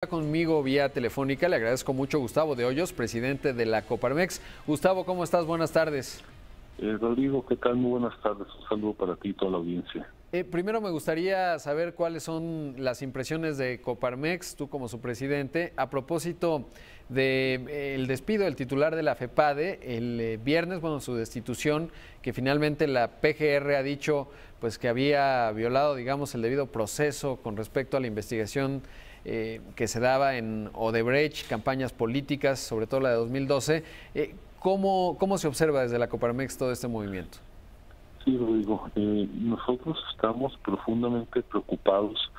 Conmigo vía telefónica, le agradezco mucho Gustavo de Hoyos, presidente de la Coparmex. Gustavo, ¿cómo estás? Buenas tardes. Rodrigo, ¿qué tal? Muy buenas tardes. Un saludo para ti y toda la audiencia. Primero me gustaría saber cuáles son las impresiones de Coparmex, tú como su presidente, a propósito del despido del titular de la FEPADE el viernes, bueno, su destitución, que finalmente la PGR ha dicho pues que había violado, digamos, el debido proceso con respecto a la investigación que se daba en Odebrecht, campañas políticas, sobre todo la de 2012. ¿Cómo se observa desde la Coparmex todo este movimiento? Sí, Rodrigo, nosotros estamos profundamente preocupados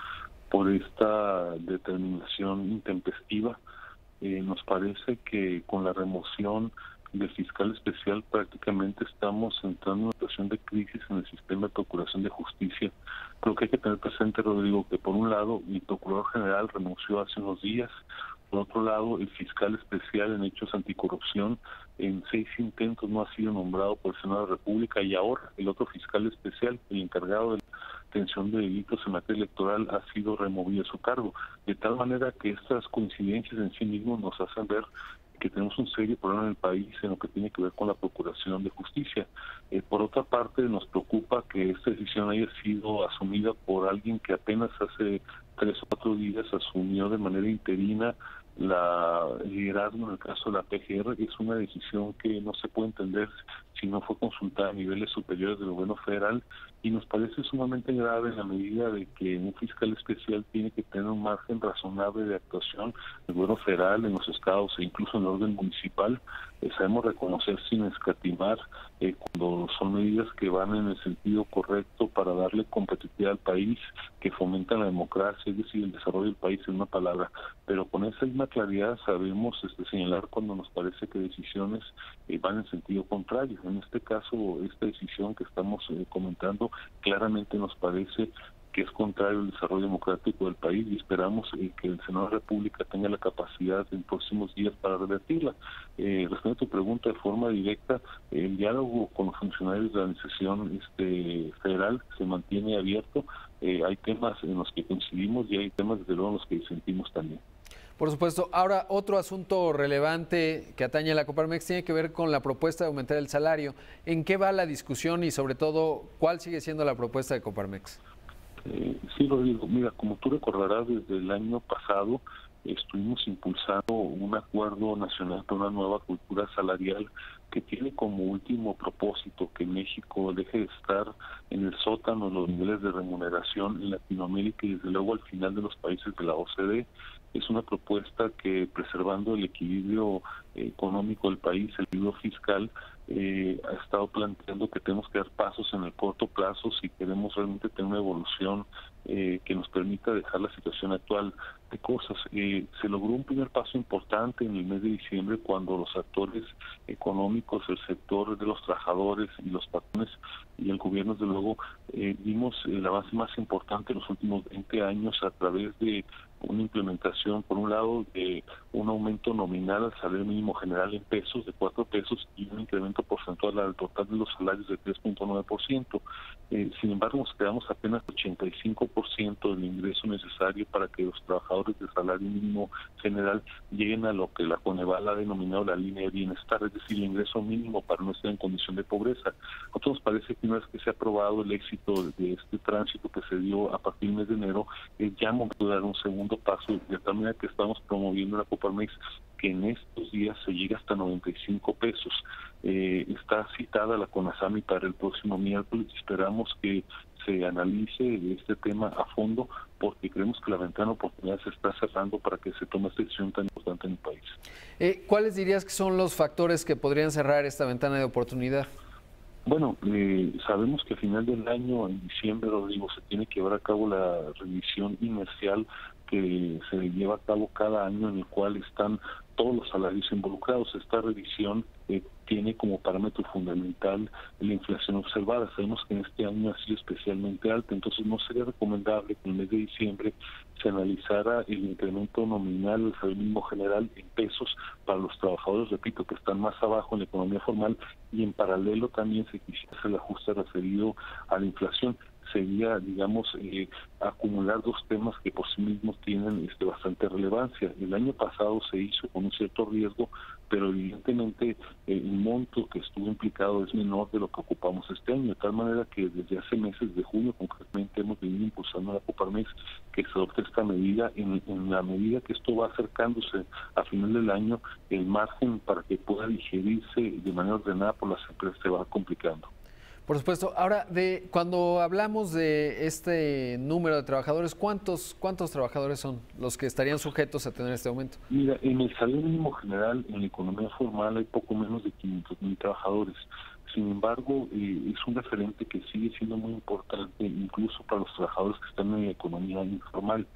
por esta determinación intempestiva. Nos parece que con la remoción del fiscal especial prácticamente estamos entrando en una situación de crisis en el sistema de procuración de justicia. Creo que hay que tener presente, Rodrigo, que por un lado el procurador general renunció hace unos días, por otro lado el fiscal especial en hechos anticorrupción en 6 intentos no ha sido nombrado por el Senado de la República, y ahora el otro fiscal especial, el encargado de atención de delitos en materia electoral, ha sido removido de su cargo, de tal manera que estas coincidencias en sí mismos nos hacen ver que tenemos un serio problema en el país en lo que tiene que ver con la procuración de justicia. Por otra parte, nos preocupa que esta decisión haya sido asumida por alguien que apenas hace 3 o 4 días asumió de manera interina el liderazgo en el caso de la PGR. Es una decisión que no se puede entender si no fue consultada a niveles superiores del gobierno federal, y nos parece sumamente grave en la medida de que un fiscal especial tiene que tener un margen razonable de actuación en el gobierno federal, en los estados e incluso en el orden municipal. Sabemos reconocer sin escatimar cuando son medidas que van en el sentido correcto para darle competitividad al país, que fomentan la democracia, es decir, el desarrollo del país en una palabra. Pero con esa misma claridad sabemos señalar cuando nos parece que decisiones van en sentido contrario. En este caso, esta decisión que estamos comentando claramente nos parece que es contrario al desarrollo democrático del país, y esperamos que el Senado de la República tenga la capacidad en próximos días para revertirla. Respondiendo a tu pregunta de forma directa, el diálogo con los funcionarios de la administración federal se mantiene abierto. Hay temas en los que coincidimos y hay temas, desde luego, en los que disentimos también. Por supuesto. Ahora, otro asunto relevante que atañe a la Coparmex tiene que ver con la propuesta de aumentar el salario. ¿En qué va la discusión y, sobre todo, cuál sigue siendo la propuesta de Coparmex? Sí, Rodrigo, mira, como tú recordarás, desde el año pasado estuvimos impulsando un acuerdo nacional para una nueva cultura salarial que tiene como último propósito que México deje de estar en el sótano de los niveles de remuneración en Latinoamérica y desde luego al final de los países de la OCDE. Es una propuesta que, preservando el equilibrio económico del país, el equilibrio fiscal, ha estado planteando que tenemos que dar pasos en el corto plazo si queremos realmente tener una evolución que nos permita dejar la situación actual de cosas. Se logró un primer paso importante en el mes de diciembre cuando los actores económicos, el sector de los trabajadores y los patrones y el gobierno, desde luego, vimos el avance más importante en los últimos 20 años a través de una implementación, por un lado, de un aumento nominal al salario mínimo general en pesos de 4 pesos y un incremento porcentual al total de los salarios de 3.9%. Sin embargo, nos quedamos apenas 85% del ingreso necesario para que los trabajadores de salario mínimo general lleguen a lo que la Coneval ha denominado la línea de bienestar, es decir, el ingreso mínimo para no estar en condición de pobreza. A nosotros nos parece que una vez que se ha aprobado el éxito de este tránsito que se dio a partir del mes de enero, ya vamos a dar un segundo paso, de tal manera que estamos promoviendo la Coparmex que en estos días se llega hasta 95 pesos. Está citada la CONASAMI para el próximo miércoles y esperamos que se analice este tema a fondo, porque creemos que la ventana de oportunidad se está cerrando para que se tome esta decisión tan importante en el país. ¿Cuáles dirías que son los factores que podrían cerrar esta ventana de oportunidad? Bueno, sabemos que a final del año, en diciembre, Rodrigo, se tiene que llevar a cabo la revisión inercial que se lleva a cabo cada año, en el cual están todos los salarios involucrados. Esta revisión tiene como parámetro fundamental la inflación observada. Sabemos que en este año ha sido especialmente alta, entonces no sería recomendable que en el mes de diciembre se analizara el incremento nominal del salario mínimo general en pesos para los trabajadores, repito, que están más abajo en la economía formal, y en paralelo también se quisiera hacer el ajuste referido a la inflación. sería, digamos, acumular dos temas que por sí mismos tienen bastante relevancia. El año pasado se hizo con un cierto riesgo, pero evidentemente el monto que estuvo implicado es menor de lo que ocupamos este año, de tal manera que desde hace meses de junio concretamente hemos venido impulsando la Coparmex que se adopte esta medida. En la medida que esto va acercándose a final del año, el margen para que pueda digerirse de manera ordenada por las empresas se va complicando. Por supuesto. Ahora, cuando hablamos de este número de trabajadores, ¿cuántos trabajadores son los que estarían sujetos a tener este aumento? Mira, en el salario mínimo general, en la economía formal, hay poco menos de 500,000 trabajadores. Sin embargo, es un referente que sigue siendo muy importante, incluso para los trabajadores que están en la economía informal.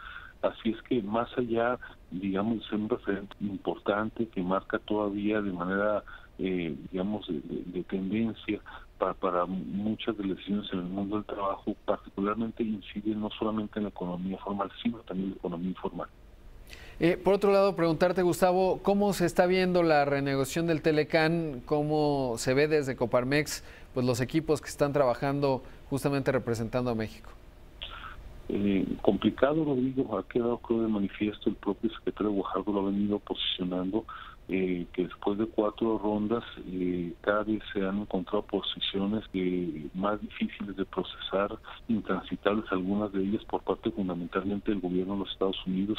Así es que más allá, digamos, de ser un referente importante que marca todavía de manera, digamos, de tendencia para muchas de las decisiones en el mundo del trabajo, particularmente incide no solamente en la economía formal, sino también en la economía informal. Por otro lado, preguntarte, Gustavo, ¿cómo se está viendo la renegociación del Telecán? ¿Cómo se ve desde Coparmex pues los equipos que están trabajando justamente representando a México? Complicado, Rodrigo, ha quedado creo de manifiesto, el propio secretario Guajardo lo ha venido posicionando, que después de 4 rondas cada vez se han encontrado posiciones más difíciles de procesar, intransitables algunas de ellas por parte fundamentalmente del gobierno de los Estados Unidos.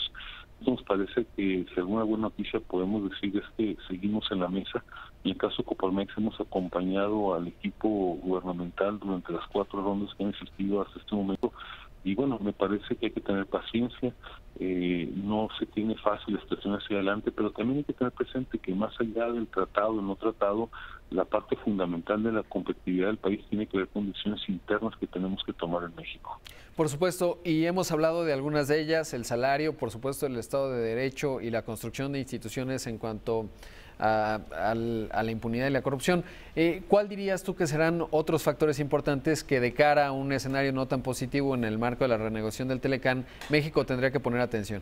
Nos parece que si alguna buena noticia podemos decir es que seguimos en la mesa. En el caso de Coparmex hemos acompañado al equipo gubernamental durante las 4 rondas que han existido hasta este momento. Y bueno, me parece que hay que tener paciencia, no se tiene fácil la situación hacia adelante, pero también hay que tener presente que más allá del tratado, del no tratado, la parte fundamental de la competitividad del país tiene que ver con decisiones internas que tenemos que tomar en México. Por supuesto, y hemos hablado de algunas de ellas, el salario, por supuesto, el Estado de Derecho y la construcción de instituciones en cuanto a la impunidad y la corrupción. ¿Cuál dirías tú que serán otros factores importantes que de cara a un escenario no tan positivo en el marco de la renegociación del Telecán, México tendría que poner atención?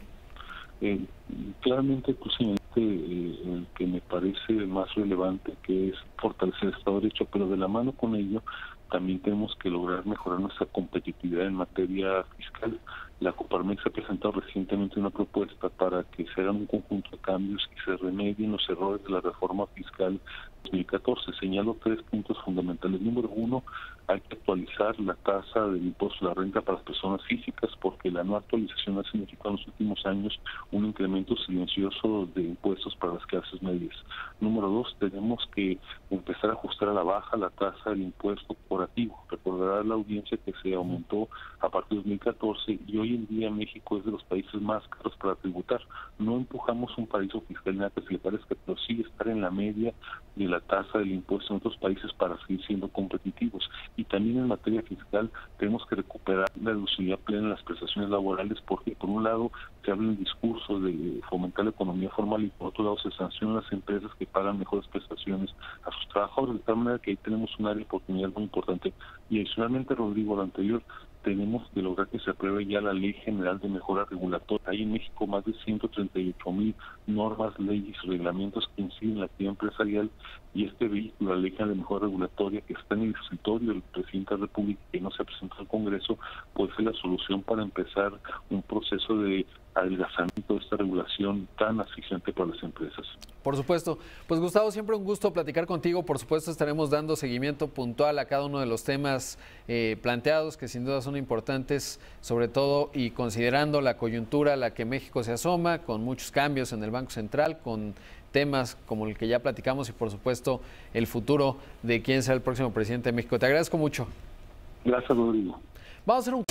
Claramente tú señalaste el que me parece más relevante, que es fortalecer el Estado de Derecho, pero de la mano con ello también tenemos que lograr mejorar nuestra competitividad en materia fiscal. La Coparmex ha presentado recientemente una propuesta para que se hagan un conjunto de cambios y se remedien los errores de la reforma fiscal 2014. Señalo 3 puntos fundamentales. Número 1, hay que actualizar la tasa del impuesto a la renta para las personas físicas, porque la no actualización ha significado en los últimos años un incremento silencioso de impuestos para las clases medias. Número 2, tenemos que empezar a ajustar a la baja la tasa del impuesto corporativo. Recordará la audiencia que se aumentó a partir de 2014 y hoy en día México es de los países más caros para tributar. No empujamos un paraíso fiscal nada que se le parezca, pero sí estar en la media de la tasa del impuesto en otros países para seguir siendo competitivos. Y también en materia fiscal tenemos que recuperar la deducibilidad plena en las prestaciones laborales, porque por un lado se habla en el discurso de fomentar la economía formal y por otro lado se sancionan las empresas que pagan mejores prestaciones a sus trabajadores, de tal manera que ahí tenemos un área de oportunidad muy importante. Y adicionalmente, Rodrigo, lo anterior, tenemos de lograr que se apruebe ya la Ley General de Mejora Regulatoria. Hay en México más de 138,000 normas, leyes y reglamentos que inciden en la actividad empresarial, y este vehículo, la Ley General de Mejora Regulatoria, que está en el escritorio del presidente de la República y no se ha presentado al Congreso, puede ser la solución para empezar un proceso de adelgazamiento de esta regulación tan asfixiante para las empresas. Por supuesto. Pues Gustavo, siempre un gusto platicar contigo. Por supuesto estaremos dando seguimiento puntual a cada uno de los temas planteados, que sin duda son importantes, sobre todo y considerando la coyuntura a la que México se asoma, con muchos cambios en el Banco Central, con temas como el que ya platicamos y por supuesto el futuro de quién será el próximo presidente de México. Te agradezco mucho. Gracias, Rodrigo. Vamos a hacer un